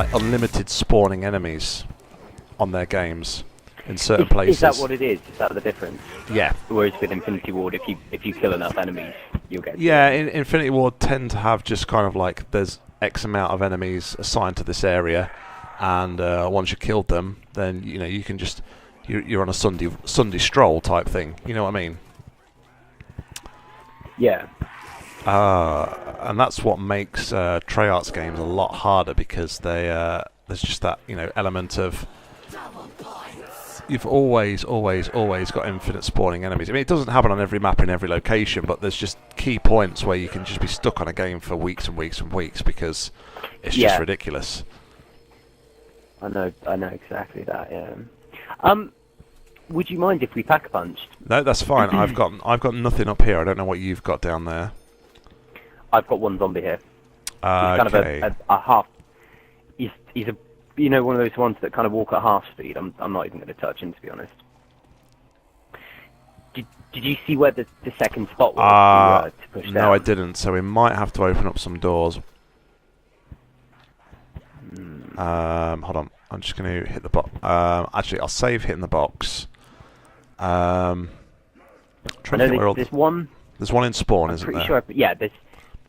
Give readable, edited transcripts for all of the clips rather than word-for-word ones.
like unlimited spawning enemies on their games in certain places. Is that what it is? Is that the difference? Yeah. Whereas with Infinity Ward, if you kill enough enemies, you'll get... Yeah, in Infinity Ward tend to have just kind of like, there's X amount of enemies assigned to this area, and once you killed them, then you can just... You're on a Sunday stroll type thing, you know what I mean? Yeah. And that's what makes Treyarch's games a lot harder, because there's just that element of you've always got infinite spawning enemies. I mean, it doesn't happen on every map in every location, but there's just key points where you can just be stuck on a game for weeks and weeks and weeks because it's just ridiculous. I know exactly that. Yeah. Would you mind if we pack a punch? No, that's fine. I've got nothing up here. I don't know what you've got down there. I've got one zombie here. He's kind of a half. He's a one of those ones that kind of walk at half speed. I'm not even going to touch him, to be honest. Did you see where the second spot was to push down? No, I didn't. So we might have to open up some doors. Hold on. I'm just going to hit the box. Actually, I'll save hitting the box. There's one. There's one in spawn, isn't there? Sure, yeah, there's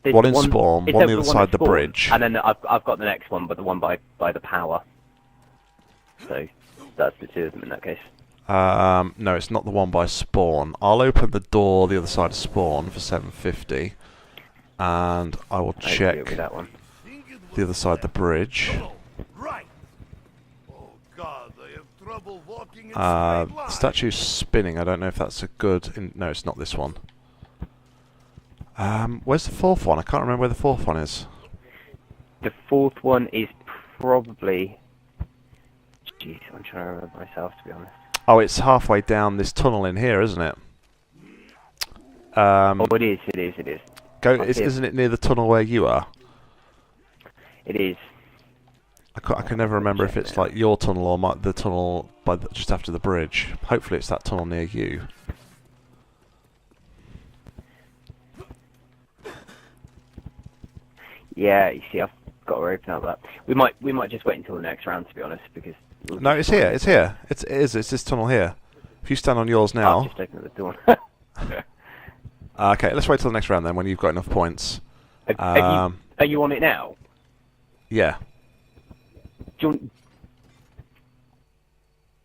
one in spawn, one on the other side of the bridge. And then I've got the next one, but the one by the power. So that's the two of them in that case. No, it's not the one by spawn. I'll open the door the other side of spawn for 750, and I will check that one. The other side of the bridge. The statue's spinning. I don't know if that's a good... No, it's not this one. Where's the fourth one? I can't remember where the fourth one is. The fourth one is probably... Jeez, I'm trying to remember myself, to be honest. Oh, it's halfway down this tunnel in here, isn't it? Oh, it is. Isn't it near the tunnel where you are? It is. I can never remember if it's like your tunnel or the tunnel just after the bridge. Hopefully it's that tunnel near you. Yeah, you see, I've got to open up that. We might just wait until the next round, to be honest, because... No, it's here. It's here. It's this tunnel here. If you stand on yours now... I'll just open the door. Okay, let's wait till the next round then, when you've got enough points. Are you on it now? Yeah. Do you want...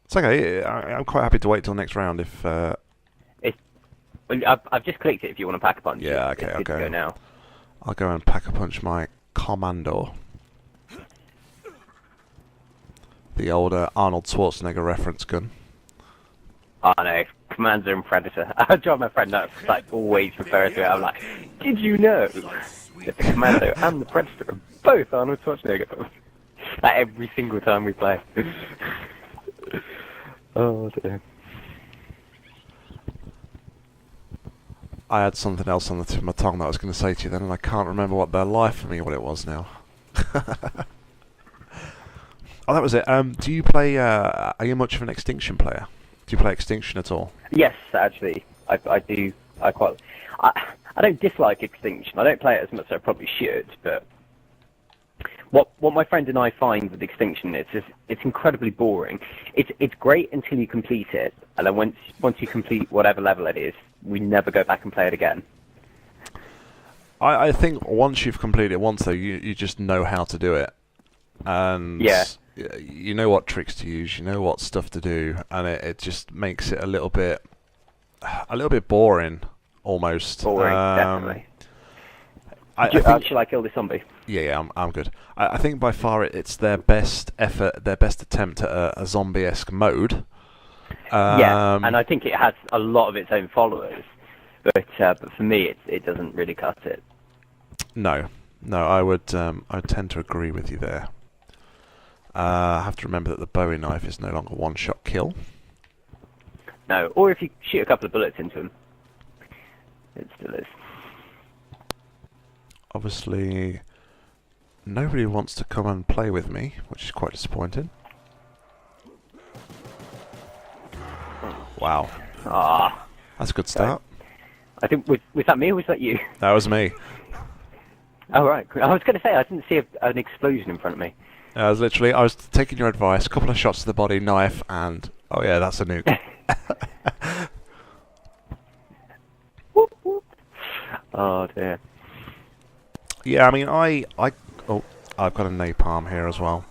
It's okay. I'm quite happy to wait till next round if... I've just clicked it if you want to pack a punch. Yeah, okay, It's good to go now. I'll go and pack a punch my commando. The old Arnold Schwarzenegger reference gun. Oh no, Commander and Predator. I drive my friend nuts, like, always refer to it. I'm like, did you know that the Commando and the Predator are both Arnold Schwarzenegger films? Like, every single time we play. Oh dear. I had something else on the tip of my tongue that I was going to say to you then, and I can't remember what it was now. Oh, that was it. Do you play... are you much of an Extinction player? Do you play Extinction at all? Yes, actually. I do. I don't dislike Extinction. I don't play it as much as I probably should, but... What my friend and I find with Extinction is it's incredibly boring. It's great until you complete it, and then once you complete whatever level it is, we never go back and play it again. I think once you've completed it once, though, you just know how to do it. And you know what tricks to use, you know what stuff to do, and it just makes it a little bit boring, almost. Boring, definitely. Shall I kill this zombie? Yeah, I'm good. I think by far it's their best effort, their best attempt at a zombie-esque mode. Yeah, and I think it has a lot of its own followers, but for me, it doesn't really cut it. No, I would tend to agree with you there. I have to remember that the Bowie knife is no longer one-shot kill. No, or if you shoot a couple of bullets into him, it still is. Obviously, nobody wants to come and play with me, which is quite disappointing. Wow. Ah, that's a good start. I think was that me or was that you? That was me. Oh right. I was going to say I didn't see an explosion in front of me. I was taking your advice, a couple of shots to the body, knife, and oh yeah, that's a nuke. Oh dear. Yeah, I mean, oh, I've got a napalm here as well.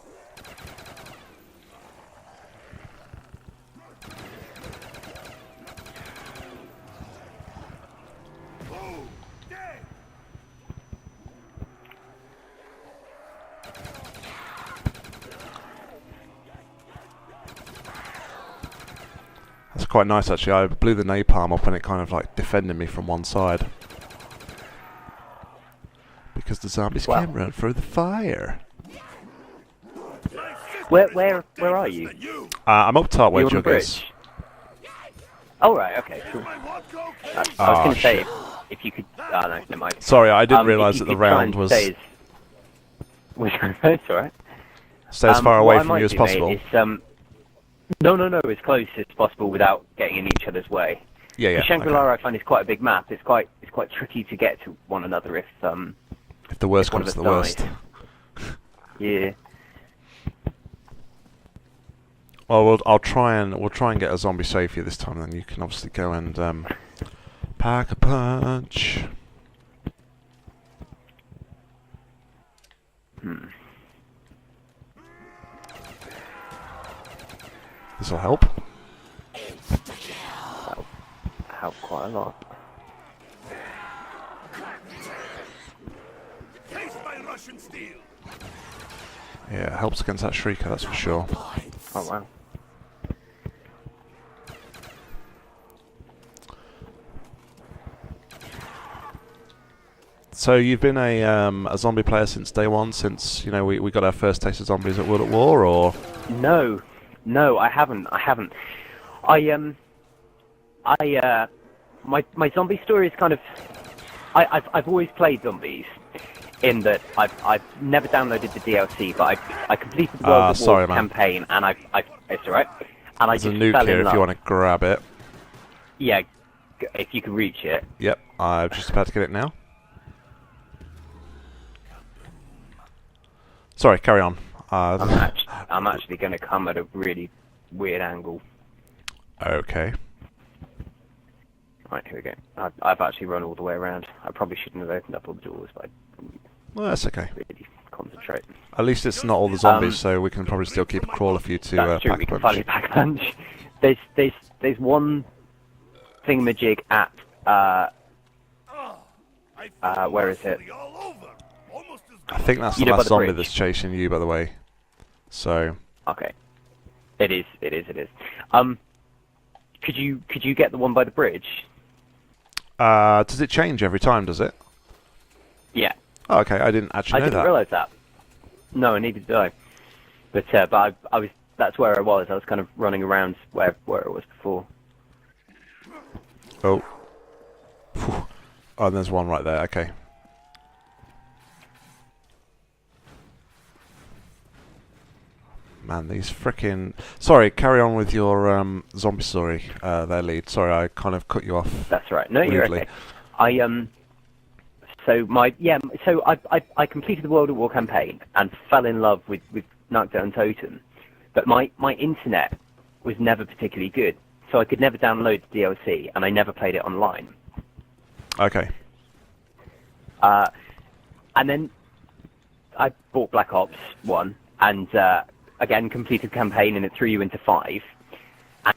That's quite nice, actually. I blew the napalm up and it kind of like defended me from one side. Because the zombies can't run through the fire. Where are you? I'm up top where You on the Jug is. bridge? Oh right, okay, cool. I was going to say if you could. Oh no, never mind. Sorry, I didn't realise that the round was. It's alright. Stay as far away from you as possible. Mate, is, no, as close as possible without getting in each other's way. Yeah. Shangri-La, Okay. I find, is quite a big map. It's quite tricky to get to one another if If the worst comes to the worst. Yeah. Well, we'll try and get a zombie save for you this time. Then you can obviously go and pack a punch. This will help. That'll help quite a lot. Yeah, it helps against that shrieker, that's for sure. Oh wow. So you've been a zombie player since day one, since we got our first taste of zombies at World at War, or? No, I haven't. My zombie story is kind of. I've always played zombies, in that I've never downloaded the DLC, but I completed the World at War campaign, and it's alright. And There's a nuke here if you want to grab it. Yeah, if you can reach it. Yep, I'm just about to get it now. Sorry, carry on. I'm actually going to come at a really weird angle. Okay. Right, here we go. I've actually run all the way around. I probably shouldn't have opened up all the doors, but Well, that's okay. really concentrate. At least it's not all the zombies, so we can probably still keep a crawler for you to That's true, pack we a can punch. finally pack a punch. There's one thingamajig at where is it? I think that's the by last the zombie bridge. that's chasing you, by the way. So. Okay. It is. Could you get the one by the bridge? Does it change every time, does it? Yeah. Oh, okay, I didn't actually know I didn't realise that. No, neither did I. But I was. That's where I was. I was kind of running around where it was before. Oh. Phew. Oh, there's one right there, okay. Man, these frickin'... Sorry, carry on with your zombie story there, Lead. Sorry, I kind of cut you off. That's right. No, you're rudely. okay. So I completed the World at War campaign and fell in love with Nacht Der Untotn, but my internet was never particularly good, so I could never download the DLC, and I never played it online. Okay. And then I bought Black Ops 1, and again completed the campaign, and it threw you into 5.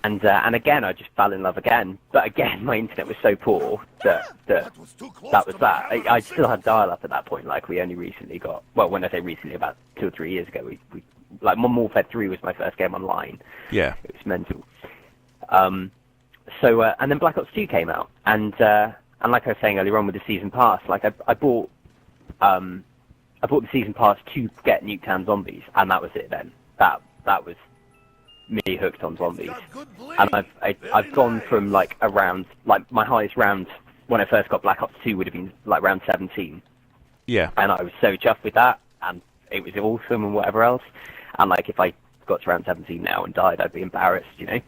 And again, I just fell in love again. But again, my internet was so poor that was that. I still had dial-up at that point. Like, we only recently got... Well, when I say recently, about 2 or 3 years ago, we like, Modern Warfare 3 was my first game online. Yeah. It was mental. And then Black Ops 2 came out. And like I was saying earlier on with the Season Pass, like, I bought the Season Pass to get Nuketown Zombies, and that was it then. That was... me hooked on zombies, and I've gone from like around, like, my highest round when I first got Black Ops 2 would have been like round 17. Yeah. And I was so chuffed with that, and it was awesome and whatever else. And like, if I got to round 17 now and died, I'd be embarrassed, you know.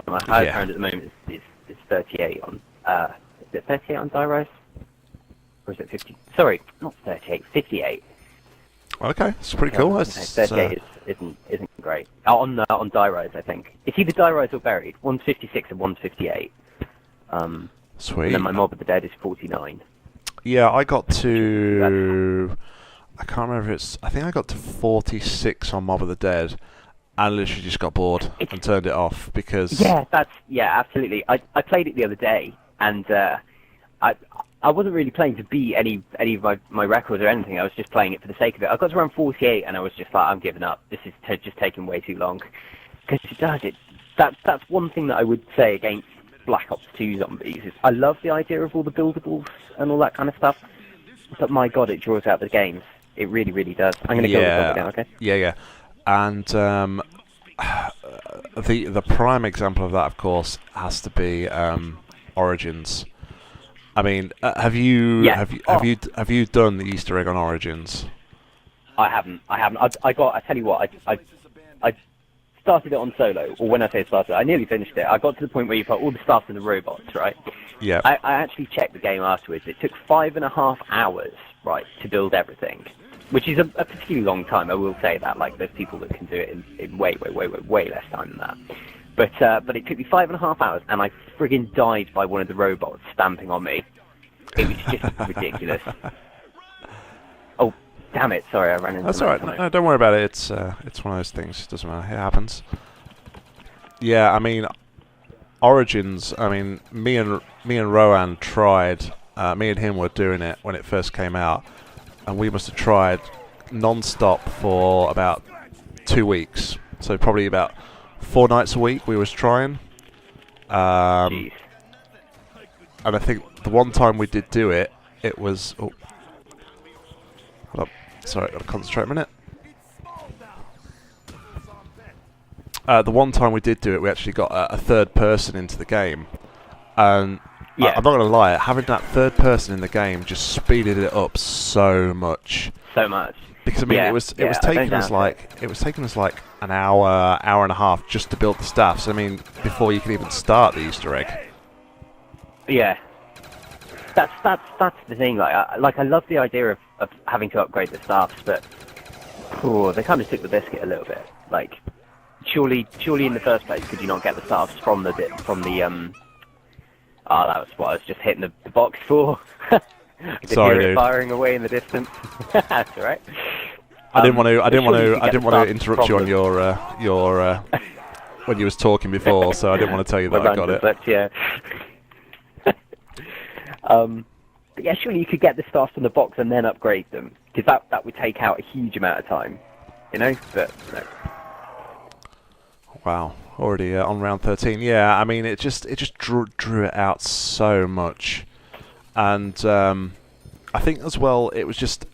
My highest round at the moment is 38 on. Is it 38 on Die Rise? Or is it 50? Sorry, not 38, 58. Okay, it's pretty cool. That's, 38 isn't great. On die rise, I think it's either die rise or buried. One's 56 and one's 58. Sweet. And then my Mob of the Dead is 49. Yeah, I got to... I can't remember if it's... I think I got to 46 on Mob of the Dead, and literally just got bored and turned it off because... Yeah, absolutely. I played it the other day, and I wasn't really playing to beat any of my records or anything. I was just playing it for the sake of it. I got to around 48, and I was just like, I'm giving up. This is just taking way too long. Because that's one thing that I would say against Black Ops 2 Zombies is I love the idea of all the buildables and all that kind of stuff, but my god, it draws out the games. It really, really does. I'm going to kill the zombie now, okay? Yeah. And the prime example of that, of course, has to be Origins. I mean, have you done the Easter egg on Origins? I haven't. I tell you what, I started it on solo, or when I say started, I nearly finished it. I got to the point where you put all the stuff in the robots, right? Yeah. I actually checked the game afterwards. It took 5.5 hours, right, to build everything, which is a particularly long time. I will say that. Like, there's people that can do it in way less time than that. But it took me 5.5 hours, and I friggin' died by one of the robots stamping on me. It was just ridiculous. Oh, damn it! Sorry, I ran into. That's all right. No, don't worry about it. It's one of those things. It doesn't matter. It happens. Yeah, I mean, Origins. I mean, me and Rowan tried. Me and him were doing it when it first came out, and we must have tried non-stop for about 2 weeks. So probably about 4 nights a week we was trying. Jeez. And I think the one time we did do it, it was... Oh, hold up. Sorry, I've got to concentrate a minute. The one time we did do it, we actually got a third person into the game. And yeah. I'm not going to lie, having that third person in the game just speeded it up so much. So much. Because I mean, it was taking us like an hour and a half just to build the staff. So I mean, before you could even start the Easter egg. Yeah, that's the thing. Like I love the idea of having to upgrade the staffs, but they kind of took the biscuit a little bit. Like, surely in the first place, could you not get the staffs from the Oh, that was what I was just hitting the box for. Sorry, hear it dude. firing away in the distance. That's all right. I didn't want to interrupt you on your when you was talking before, so I didn't want to tell you that I got it. But yeah. But yeah, surely you could get the staff from the box and then upgrade them, because that would take out a huge amount of time, you know. But no. Wow, already on round 13. Yeah, I mean, it just drew it out so much, and I think as well it was just,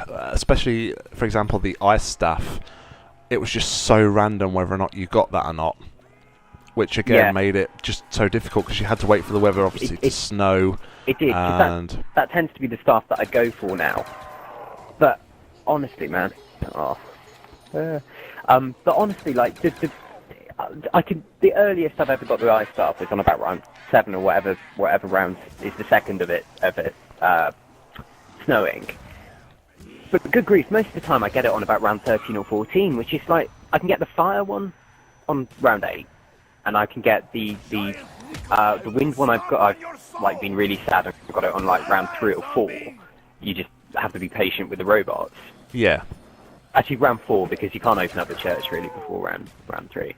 especially for example the ice staff, it was just so random whether or not you got that or not, which again made it just so difficult because you had to wait for the weather obviously to snow. It did, and that tends to be the staff that I go for now. But honestly, man, but honestly, like the earliest I've ever got the ice staff was on about round 7 or whatever round is the second of it snowing. But good grief, most of the time I get it on about round 13 or 14, which is like I can get the fire one on round 8, and I can get the wind one. I've like been really sad and got it on like round 3 or 4. You just have to be patient with the robots. Yeah. Actually, round 4 because you can't open up the church really before round 3.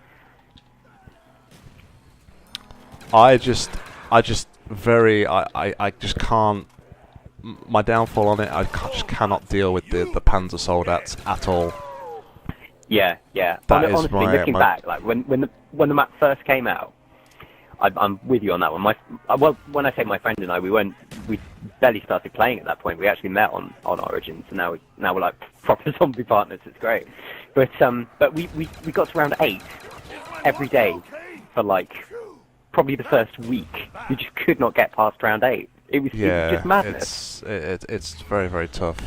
I just can't. My downfall on it, just cannot deal with the Panzer soldats at all. Yeah. Honestly, looking back, like when the map first came out, I'm with you on that one. Well, when I say my friend and I, we barely started playing at that point. We actually met on Origins, and now we're like proper zombie partners. It's great. But we got to round 8 every day for like probably the first week. We just could not get past round 8. It was just madness. It's very, very tough.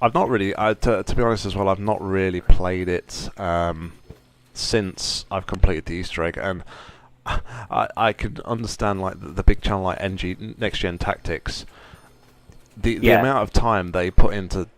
I've not really, to be honest as well, I've not really played it since I've completed the Easter egg, and I can understand like the big channel like NG Next Gen Tactics. the Yeah. amount of time they put into